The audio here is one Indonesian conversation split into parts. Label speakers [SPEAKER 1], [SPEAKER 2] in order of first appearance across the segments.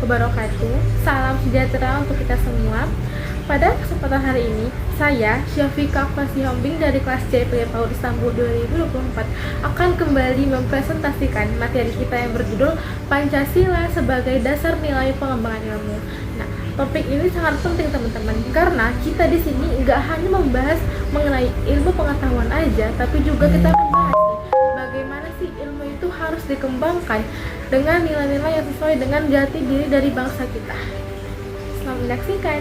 [SPEAKER 1] wabarakatuh. Salam sejahtera untuk kita semua. Pada kesempatan hari ini, saya Syafika Fasihombing dari kelas C PAUD Istanbul 2024 akan kembali mempresentasikan materi kita yang berjudul Pancasila sebagai dasar nilai pengembangan ilmu. Nah, topik ini sangat penting teman-teman, karena kita di sini nggak hanya membahas mengenai ilmu pengetahuan aja, tapi juga kita akan bahas bagaimana sih ilmu itu harus dikembangkan dengan nilai-nilai yang sesuai dengan jati diri dari bangsa kita. Selamat menyaksikan.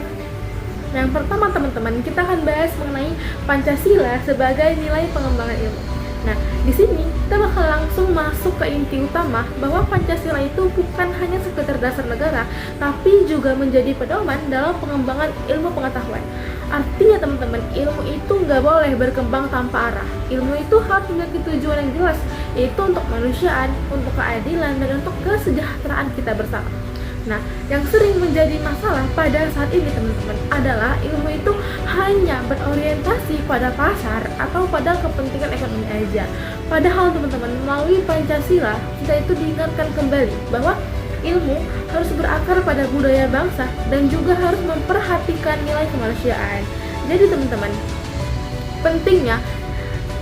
[SPEAKER 1] Yang pertama teman-teman, kita akan bahas mengenai Pancasila sebagai nilai pengembangan ilmu. Nah, di sini kita bakal langsung masuk ke inti utama bahwa Pancasila itu bukan hanya sekedar dasar negara, tapi juga menjadi pedoman dalam pengembangan ilmu pengetahuan. Artinya teman-teman, ilmu itu nggak boleh berkembang tanpa arah. Ilmu itu harus memiliki tujuan yang jelas, yaitu untuk kemanusiaan, untuk keadilan, dan untuk kesejahteraan kita bersama. Nah, yang sering menjadi masalah pada saat ini teman-teman adalah ilmu itu hanya berorientasi pada pasar atau pada kepentingan ekonomi aja. Padahal teman-teman, melalui Pancasila kita itu diingatkan kembali bahwa ilmu harus berakar pada budaya bangsa dan juga harus memperhatikan nilai kemanusiaan. Jadi teman-teman, pentingnya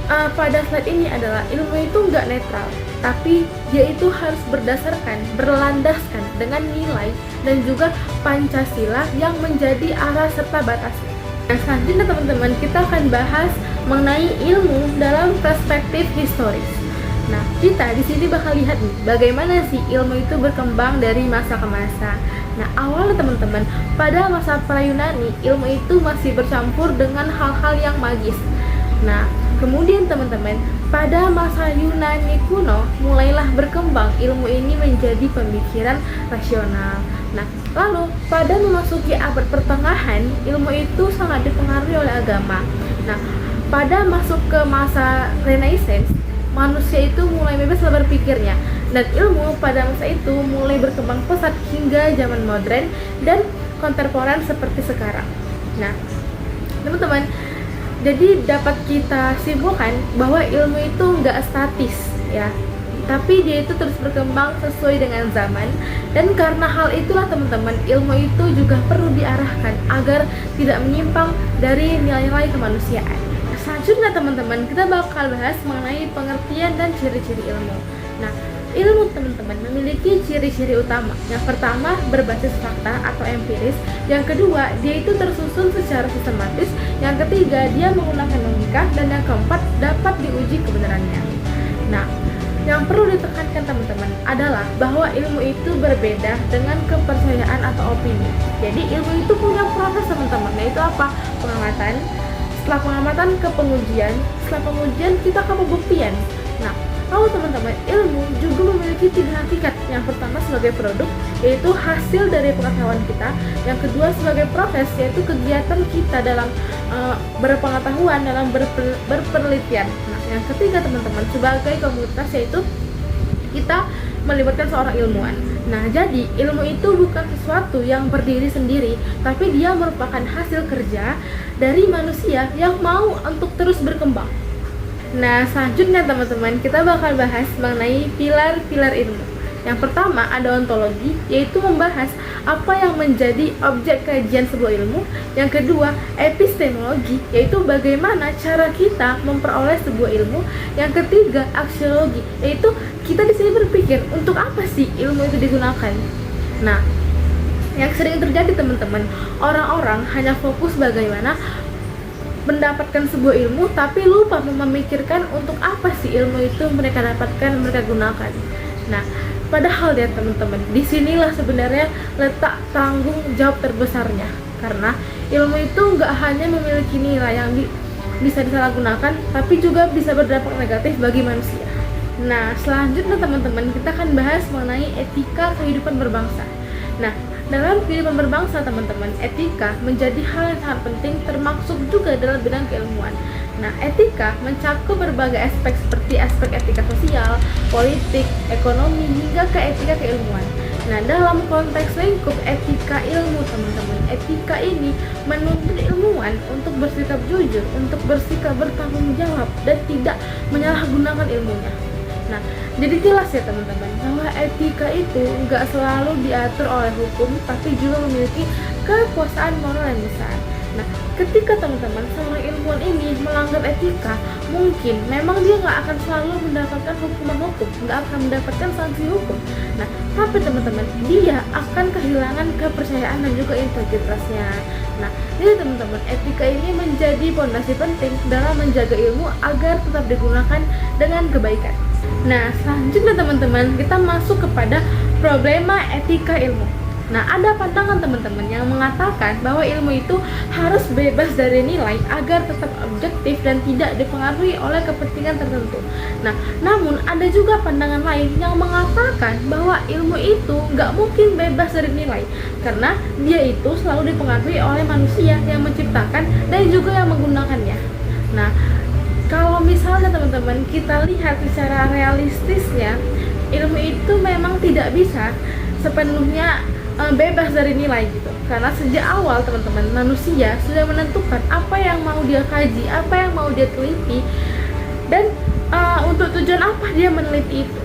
[SPEAKER 1] pada slide ini adalah ilmu itu nggak netral, tapi dia itu harus berlandaskan dengan nilai dan juga Pancasila yang menjadi arah serta batasnya. Nah, selanjutnya teman-teman, kita akan bahas mengenai ilmu dalam perspektif historis. Nah, kita di sini bakal lihat nih bagaimana sih ilmu itu berkembang dari masa ke masa. Nah, awalnya teman-teman, pada masa pra-Yunani, ilmu itu masih bercampur dengan hal-hal yang magis. Nah, kemudian teman-teman, pada masa Yunani kuno mulailah berkembang ilmu ini menjadi pemikiran rasional. Nah, lalu pada memasuki abad pertengahan, ilmu itu sangat dipengaruhi oleh agama. Nah, pada masuk ke masa Renaissance, manusia itu mulai bebas dalam berpikirnya, dan ilmu pada masa itu mulai berkembang pesat hingga zaman modern dan kontemporer seperti sekarang. Nah, teman-teman, jadi dapat kita simpulkan bahwa ilmu itu nggak statis ya, tapi dia itu terus berkembang sesuai dengan zaman. Dan karena hal itulah teman-teman, ilmu itu juga perlu diarahkan agar tidak menyimpang dari nilai-nilai kemanusiaan. Selanjutnya teman-teman, kita bakal bahas mengenai pengertian dan ciri-ciri ilmu. Nah, ilmu teman-teman memiliki ciri-ciri utama. Yang pertama, berbasis fakta atau empiris. Yang kedua, dia itu tersusun secara sistematis. Yang ketiga, dia menggunakan logika. Dan yang keempat, dapat diuji kebenarannya. Nah, yang perlu ditekankan teman-teman adalah bahwa ilmu itu berbeda dengan kepercayaan atau opini. Jadi ilmu itu punya proses teman-teman, yaitu apa? Pengamatan. Setelah pengamatan ke pengujian, setelah pengujian kita ke pembuktian. Nah, lalu teman-teman, ilmu juga memiliki 3 hakikat. Yang pertama sebagai produk, yaitu hasil dari pengetahuan kita. Yang kedua sebagai proses, yaitu kegiatan kita dalam berpengetahuan, dalam berpenelitian. Nah, yang ketiga teman-teman sebagai komunitas, yaitu kita melibatkan seorang ilmuwan. Nah, jadi ilmu itu bukan sesuatu yang berdiri sendiri, tapi dia merupakan hasil kerja dari manusia yang mau untuk terus berkembang. Nah, selanjutnya teman-teman, kita bakal bahas mengenai pilar-pilar ilmu. Yang pertama ada ontologi, yaitu membahas apa yang menjadi objek kajian sebuah ilmu. Yang kedua, epistemologi, yaitu bagaimana cara kita memperoleh sebuah ilmu. Yang ketiga, aksiologi, yaitu kita di sini berpikir untuk apa sih ilmu itu digunakan. Nah, yang sering terjadi teman-teman, orang-orang hanya fokus bagaimana mendapatkan sebuah ilmu, tapi lupa memikirkan untuk apa sih ilmu itu mereka dapatkan, mereka gunakan. Nah, padahal ya teman-teman, disinilah sebenarnya letak tanggung jawab terbesarnya. Karena ilmu itu nggak hanya memiliki nilai yang bisa disalahgunakan, tapi juga bisa berdampak negatif bagi manusia. Nah, selanjutnya teman-teman, kita akan bahas mengenai etika kehidupan berbangsa. Nah, dalam kehidupan berbangsa teman-teman, etika menjadi hal yang sangat penting, termasuk juga dalam bidang keilmuan. Nah, etika mencakup berbagai aspek seperti aspek etika sosial, politik, ekonomi, hingga ke etika keilmuan. Nah, dalam konteks lingkup etika ilmu teman-teman, etika ini menuntut ilmuwan untuk bersikap jujur, untuk bersikap bertanggung jawab, dan tidak menyalahgunakan ilmunya. Nah, jadi jelas ya teman-teman bahwa etika itu nggak selalu diatur oleh hukum, tapi juga memiliki kekuasaan moral yang besar. Nah, ketika teman-teman seorang ilmuwan ini melanggar etika, mungkin memang dia nggak akan selalu mendapatkan hukuman hukum, nggak akan mendapatkan sanksi hukum. Nah, tapi teman-teman, dia akan kehilangan kepercayaan dan juga integritasnya. Nah, jadi teman-teman, etika ini menjadi fondasi penting dalam menjaga ilmu agar tetap digunakan dengan kebaikan. Nah, selanjutnya teman-teman, kita masuk kepada problema etika ilmu. Nah, ada pandangan teman-teman yang mengatakan bahwa ilmu itu harus bebas dari nilai agar tetap objektif dan tidak dipengaruhi oleh kepentingan tertentu. Nah, namun ada juga pandangan lain yang mengatakan bahwa ilmu itu nggak mungkin bebas dari nilai, karena dia itu selalu dipengaruhi oleh manusia yang menciptakan dan juga yang menggunakannya. Nah, kalau misalnya teman-teman kita lihat secara realistisnya, ilmu itu memang tidak bisa sepenuhnya bebas dari nilai gitu, karena sejak awal teman-teman manusia sudah menentukan apa yang mau dia kaji, apa yang mau dia teliti, dan untuk tujuan apa dia meneliti itu.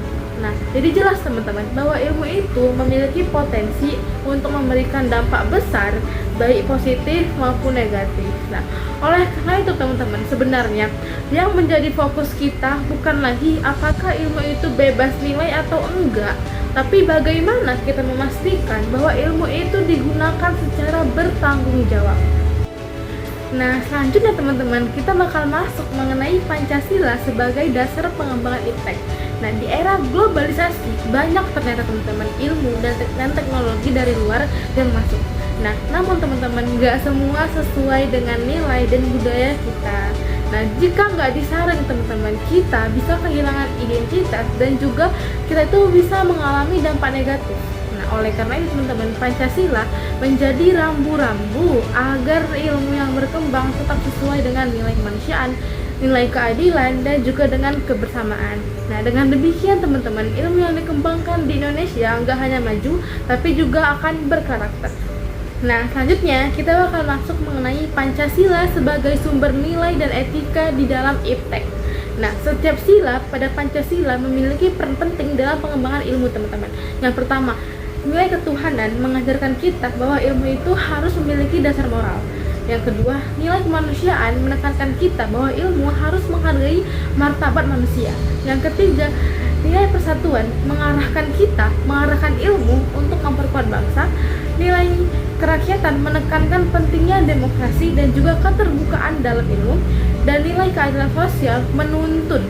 [SPEAKER 1] Nah, jadi jelas teman-teman bahwa ilmu itu memiliki potensi untuk memberikan dampak besar, baik positif maupun negatif. Nah, oleh karena itu teman-teman, sebenarnya yang menjadi fokus kita bukan lagi apakah ilmu itu bebas nilai atau enggak, tapi bagaimana kita memastikan bahwa ilmu itu digunakan secara bertanggung jawab. Nah, selanjutnya teman-teman, kita bakal masuk mengenai Pancasila sebagai dasar pengembangan iptek. Nah, di era globalisasi, banyak ternyata teman-teman ilmu dan teknologi dari luar yang masuk. Nah, namun teman-teman, nggak semua sesuai dengan nilai dan budaya kita. Nah, jika nggak disaring teman-teman, kita bisa kehilangan identitas dan juga kita itu bisa mengalami dampak negatif. Nah, oleh karena itu teman-teman, Pancasila menjadi rambu-rambu agar ilmu yang berkembang tetap sesuai dengan nilai kemanusiaan, nilai keadilan, dan juga dengan kebersamaan. Nah, dengan demikian teman-teman, ilmu yang dikembangkan di Indonesia nggak hanya maju, tapi juga akan berkarakter. Nah, selanjutnya kita bakal masuk mengenai Pancasila sebagai sumber nilai dan etika di dalam iptek. Nah, setiap sila pada Pancasila memiliki peran penting dalam pengembangan ilmu teman-teman. Yang pertama, nilai ketuhanan mengajarkan kita bahwa ilmu itu harus memiliki dasar moral. Yang kedua, nilai kemanusiaan menekankan kita bahwa ilmu harus menghargai martabat manusia. Yang ketiga, nilai persatuan mengarahkan ilmu untuk memperkuat bangsa. Nilai kerakyatan menekankan pentingnya demokrasi dan juga keterbukaan dalam ilmu. Dan nilai keadilan sosial menuntut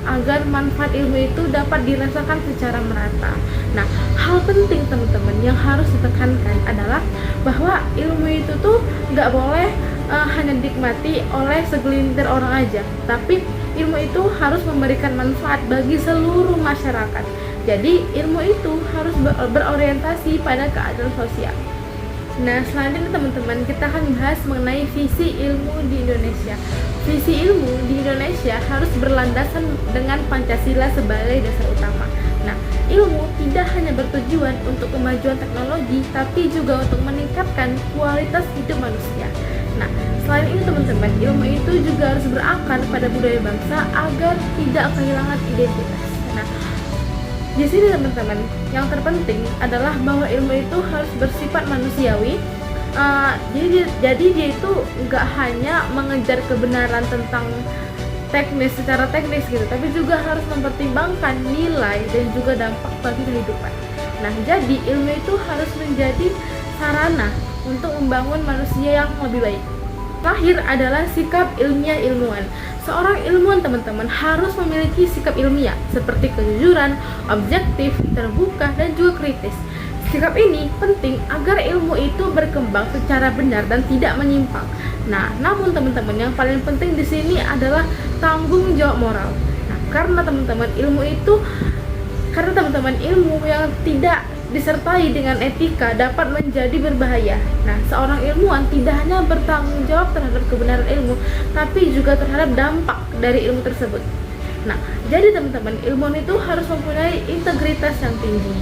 [SPEAKER 1] agar manfaat ilmu itu dapat dirasakan secara merata. Nah, hal penting teman-teman yang harus ditekankan adalah bahwa ilmu itu tuh nggak boleh hanya dinikmati oleh segelintir orang aja, tapi ilmu itu harus memberikan manfaat bagi seluruh masyarakat. Jadi ilmu itu harus berorientasi pada keadilan sosial. Nah, selanjutnya teman-teman, kita akan bahas mengenai visi ilmu di Indonesia. Visi ilmu di Indonesia harus berlandasan dengan Pancasila sebagai dasar utama. Nah, ilmu tidak hanya bertujuan untuk kemajuan teknologi, tapi juga untuk meningkatkan kualitas hidup manusia. Nah, selain itu teman-teman, ilmu itu juga harus berakar pada budaya bangsa agar tidak kehilangan identitas. Nah, di sini teman-teman, yang terpenting adalah bahwa ilmu itu harus bersifat manusiawi. Jadi dia itu nggak hanya mengejar kebenaran tentang secara teknis gitu, tapi juga harus mempertimbangkan nilai dan juga dampak bagi kehidupan. Nah, jadi ilmu itu harus menjadi sarana untuk membangun manusia yang lebih baik. Terakhir adalah sikap ilmiah ilmuwan. Seorang ilmuwan teman-teman harus memiliki sikap ilmiah seperti kejujuran, objektif, terbuka, dan juga kritis. Sikap ini penting agar ilmu itu berkembang secara benar dan tidak menyimpang. Nah, namun teman-teman, yang paling penting di sini adalah tanggung jawab moral. Nah, karena teman-teman ilmu yang tidak disertai dengan etika dapat menjadi berbahaya. Nah, seorang ilmuwan tidak hanya bertanggung jawab terhadap kebenaran ilmu, tapi juga terhadap dampak dari ilmu tersebut. Nah, jadi teman-teman, ilmuwan itu harus mempunyai integritas yang tinggi.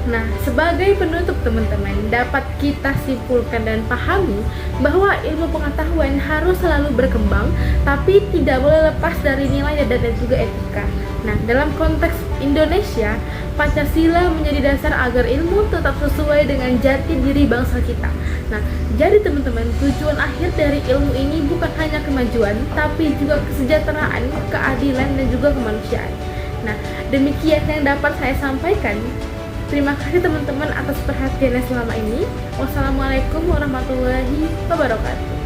[SPEAKER 1] Nah, sebagai penutup teman-teman, dapat kita simpulkan dan pahami bahwa ilmu pengetahuan harus selalu berkembang, tapi tidak boleh lepas dari nilai dan juga etika. Nah, dalam konteks Indonesia, Pancasila menjadi dasar agar ilmu tetap sesuai dengan jati diri bangsa kita. Nah, jadi teman-teman, tujuan akhir dari ilmu ini bukan hanya kemajuan, tapi juga kesejahteraan, keadilan, dan juga kemanusiaan. Nah, demikian yang dapat saya sampaikan. Terima kasih teman-teman atas perhatiannya selama ini. Wassalamualaikum warahmatullahi wabarakatuh.